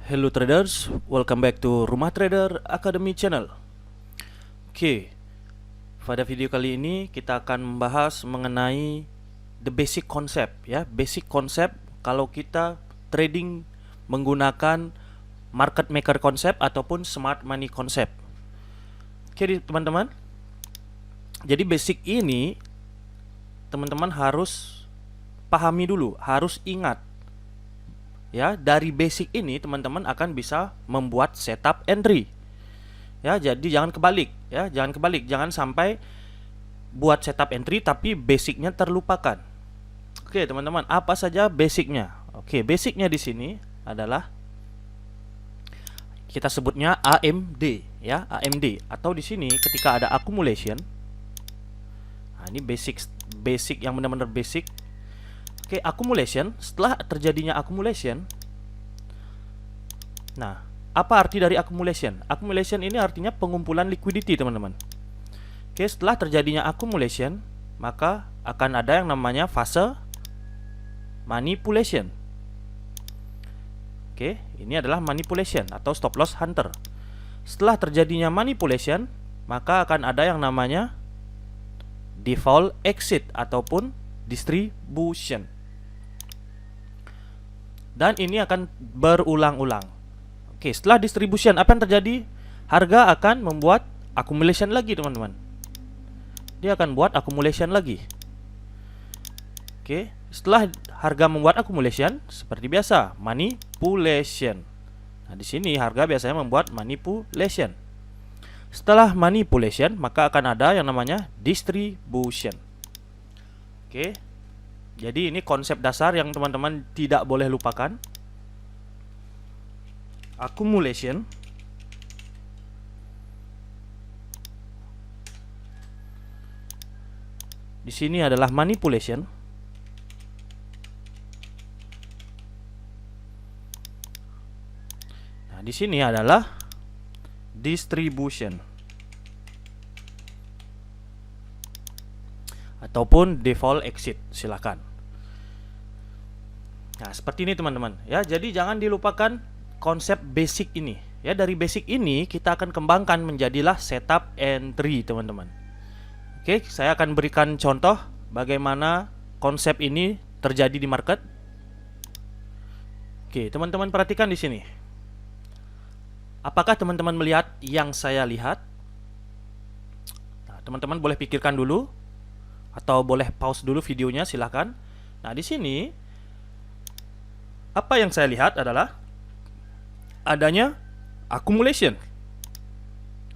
Hello traders, welcome back to Rumah Trader Academy channel. Oke, pada video kali ini kita akan membahas mengenai the basic concept ya, basic concept kalau kita trading menggunakan market maker concept ataupun smart money concept. Oke teman-teman, jadi basic ini teman-teman harus pahami dulu, harus ingat. Ya, dari basic ini teman-teman akan bisa membuat setup entry. Ya, jadi jangan kebalik ya, jangan sampai buat setup entry tapi basicnya terlupakan. Oke, teman-teman, apa saja basicnya? Oke, basicnya di sini adalah kita sebutnya AMD ya, AMD atau di sini ketika ada accumulation. Nah, ini basic yang benar-benar basic. Oke, accumulation, setelah terjadinya accumulation. Nah, apa arti dari accumulation? Accumulation ini artinya pengumpulan liquidity, teman-teman. Oke, setelah terjadinya accumulation, maka akan ada yang namanya fase manipulation. Oke, ini adalah manipulation atau stop loss hunter. Setelah terjadinya manipulation, maka akan ada yang namanya default exit ataupun distribution. Dan ini akan berulang-ulang. Oke, setelah distribution apa yang terjadi? Harga akan membuat accumulation lagi, teman-teman. Dia akan buat accumulation lagi. Oke, setelah harga membuat accumulation, seperti biasa, manipulation. Nah, di sini harga biasanya membuat manipulation. Setelah manipulation, maka akan ada yang namanya distribution. Oke. Jadi ini konsep dasar yang teman-teman tidak boleh lupakan. Accumulation, di sini adalah manipulation. Nah, di sini adalah distribution ataupun default exit, silakan. Nah, seperti ini teman-teman ya. Jadi jangan dilupakan konsep basic ini. Ya, dari basic ini kita akan kembangkan menjadilah setup entry, teman-teman. Oke, saya akan berikan contoh bagaimana konsep ini terjadi di market. Oke, teman-teman perhatikan di sini. Apakah teman-teman melihat yang saya lihat? Nah, teman-teman boleh pikirkan dulu atau boleh pause dulu videonya, silahkan. Nah, di sini apa yang saya lihat adalah adanya accumulation,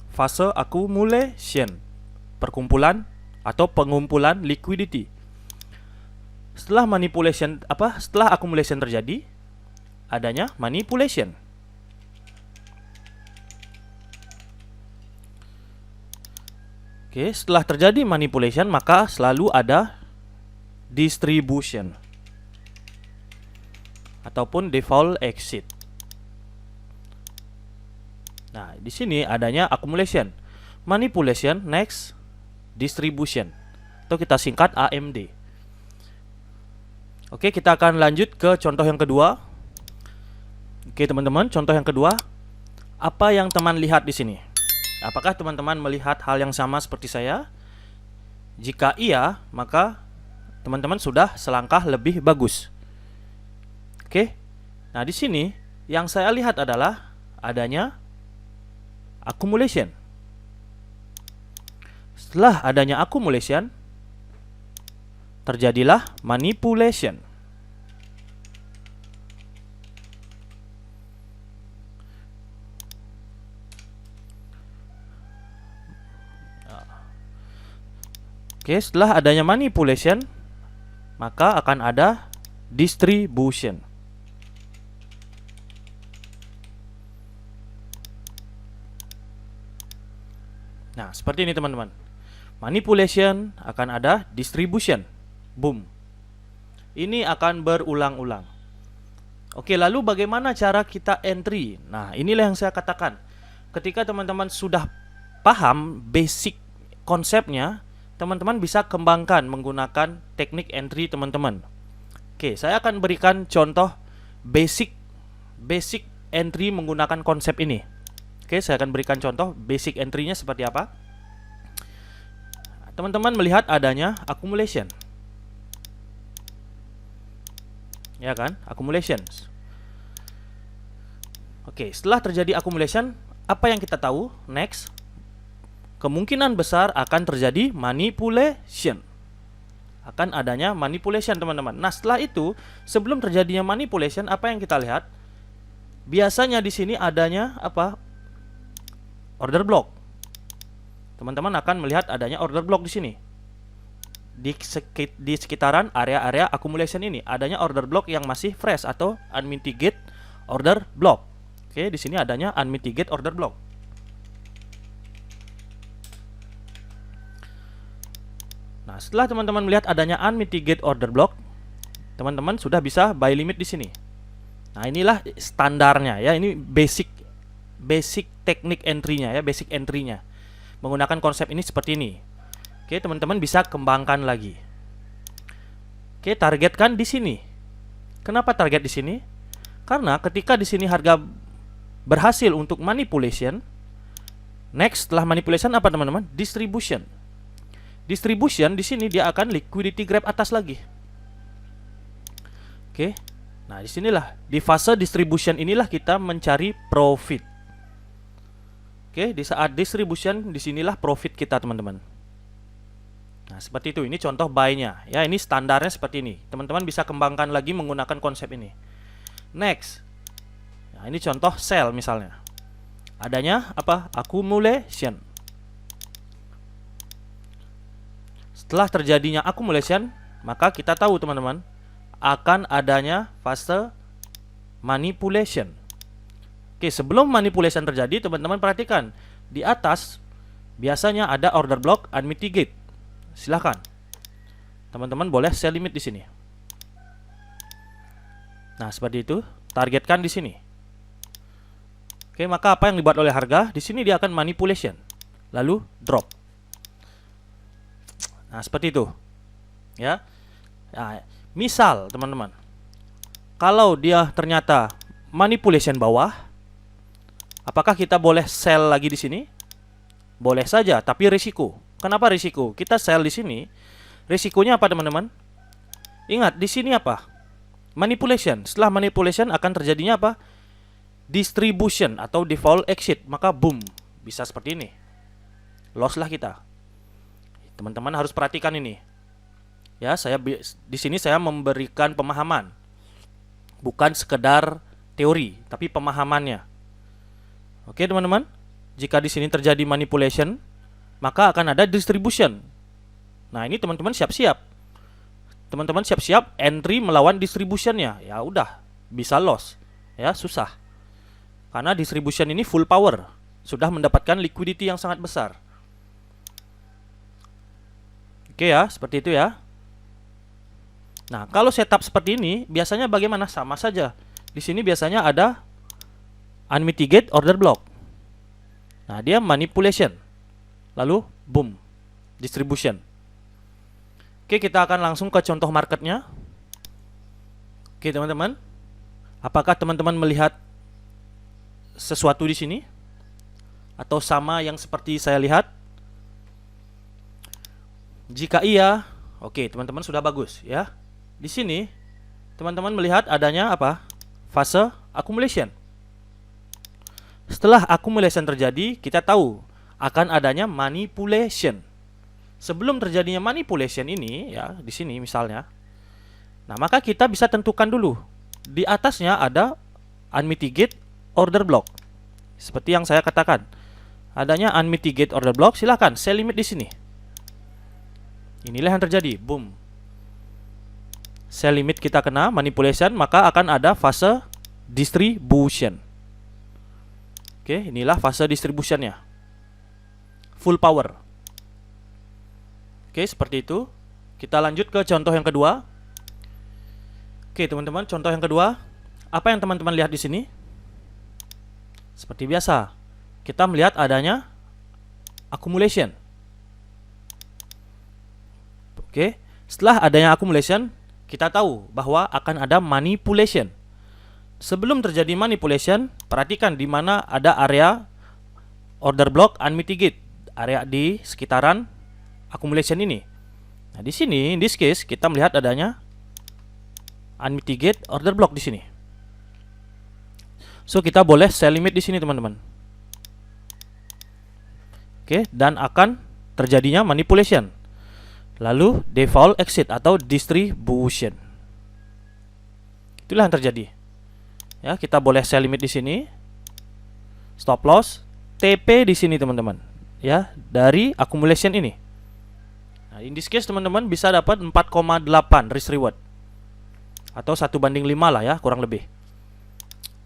fase accumulation, perkumpulan atau pengumpulan liquidity. Setelah manipulation setelah accumulation terjadi, adanya manipulation. Oke, setelah terjadi manipulation maka selalu ada distribution ataupun default exit. Nah, di sini adanya accumulation, manipulation, next distribution, atau kita singkat AMD. Oke, kita akan lanjut ke contoh yang kedua. Oke, teman-teman, contoh yang kedua. Apa yang teman lihat di sini? Apakah teman-teman melihat hal yang sama seperti saya? Jika iya, maka teman-teman sudah selangkah lebih bagus. Oke. Nah, di sini yang saya lihat adalah adanya accumulation. Setelah adanya accumulation, terjadilah manipulation. Oke, setelah adanya manipulation, maka akan ada distribution. Nah, seperti ini teman-teman. Manipulation akan ada distribution. Boom. Ini akan berulang-ulang. Oke, lalu bagaimana cara kita entry? Nah, inilah yang saya katakan. Ketika teman-teman sudah paham basic konsepnya, teman-teman bisa kembangkan menggunakan teknik entry teman-teman. Oke, saya akan berikan contoh basic entry menggunakan konsep ini. Oke, saya akan berikan contoh basic entry-nya seperti apa. Teman-teman melihat adanya accumulation. Ya kan? Accumulations. Oke, setelah terjadi accumulation, apa yang kita tahu? Next, kemungkinan besar akan terjadi manipulation. Akan adanya manipulation, teman-teman. Nah, setelah itu, sebelum terjadinya manipulation, apa yang kita lihat? Biasanya di sini adanya apa? Order block. Teman-teman akan melihat adanya order block di sini. Di sekitaran area-area accumulation ini adanya order block yang masih fresh atau unmitigate order block. Oke, di sini adanya unmitigate order block. Nah, setelah teman-teman melihat adanya unmitigate order block, teman-teman sudah bisa buy limit di sini. Nah, inilah standarnya ya, ini basic teknik entry-nya ya, basic entry-nya. Menggunakan konsep ini seperti ini. Oke, teman-teman bisa kembangkan lagi. Oke, targetkan di sini. Kenapa target di sini? Karena ketika di sini harga berhasil untuk manipulation, next setelah manipulation apa teman-teman? Distribution. Distribution di sini dia akan liquidity grab atas lagi. Oke. Nah, disinilah di fase distribution inilah kita mencari profit. Oke, di saat distribution disinilah profit kita, teman-teman. Nah, seperti itu. Ini contoh buy-nya. Ya, ini standarnya seperti ini. Teman-teman bisa kembangkan lagi menggunakan konsep ini. Next. Nah, ini contoh sell misalnya. Adanya apa? Accumulation. Setelah terjadinya accumulation, maka kita tahu, teman-teman, akan adanya fase manipulation. Oke, sebelum manipulation terjadi, teman-teman perhatikan. Di atas biasanya ada order block unmitigate. Silahkan, teman-teman boleh sell limit di sini. Nah, seperti itu. Targetkan di sini. Oke, maka apa yang dibuat oleh harga? Di sini dia akan manipulation, lalu drop. Nah, seperti itu. Ya. Nah, misal, teman-teman, kalau dia ternyata manipulation bawah, apakah kita boleh sell lagi di sini? Boleh saja, tapi risiko. Kenapa risiko? Kita sell di sini, risikonya apa, teman-teman? Ingat, di sini apa? Manipulation. Setelah manipulation akan terjadinya apa? Distribution atau default exit. Maka boom, bisa seperti ini. Loss lah kita. Teman-teman harus perhatikan ini. Ya, di sini saya memberikan pemahaman. Bukan sekedar teori, tapi pemahamannya. Oke, teman-teman. Jika di sini terjadi manipulation, maka akan ada distribution. Nah, ini teman-teman siap-siap. Teman-teman siap-siap entry melawan distributionnya. Ya udah, bisa loss. Ya, susah. Karena distribution ini full power. Sudah mendapatkan liquidity yang sangat besar. Oke ya, seperti itu ya. Nah, kalau setup seperti ini, biasanya bagaimana? Sama saja. Di sini biasanya ada unmitigate order block. Nah, dia manipulation. Lalu, boom, distribution. Oke, kita akan langsung ke contoh marketnya. Oke, teman-teman. Apakah teman-teman melihat sesuatu di sini? Atau sama yang seperti saya lihat? Jika iya, oke, teman-teman sudah bagus ya. Di sini, teman-teman melihat adanya apa? Fase accumulation. Setelah accumulation terjadi, kita tahu akan adanya manipulation. Sebelum terjadinya manipulation ini, ya, di sini misalnya. Nah, maka kita bisa tentukan dulu. Di atasnya ada unmitigate order block. Seperti yang saya katakan. Adanya unmitigate order block, silakan sell limit di sini. Inilah yang terjadi, boom. Sell limit kita kena manipulation, maka akan ada fase distribution. Oke, inilah fase distributionnya. Full power. Oke, seperti itu. Kita lanjut ke contoh yang kedua. Oke, teman-teman, contoh yang kedua. Apa yang teman-teman lihat di sini? Seperti biasa, kita melihat adanya accumulation. Oke, setelah adanya accumulation, kita tahu bahwa akan ada manipulation. sebelum terjadi manipulation, perhatikan di mana ada area order block unmitigate, area di sekitaran accumulation ini. Nah, di sini, in this case, kita melihat adanya unmitigate order block di sini. So, kita boleh sell limit di sini, teman-teman. Oke, dan akan terjadinya manipulation. Lalu default exit atau distribution. Itulah yang terjadi. Ya, kita boleh sell limit di sini. Stop loss, TP di sini, teman-teman. Ya, dari accumulation ini. Nah, in this case, teman-teman bisa dapat 4,8 risk reward. Atau 1:5 lah ya, kurang lebih.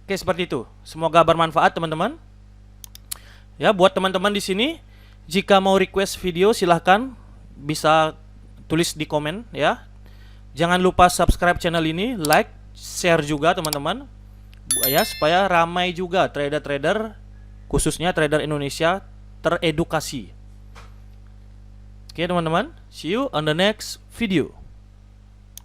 Oke, seperti itu. Semoga bermanfaat, teman-teman. Ya, buat teman-teman di sini, jika mau request video silahkan bisa tulis di komen ya. Jangan lupa subscribe channel ini, like, share juga teman-teman. Ya, supaya ramai juga trader-trader, khususnya trader Indonesia teredukasi. Oke, teman-teman. See you on the next video.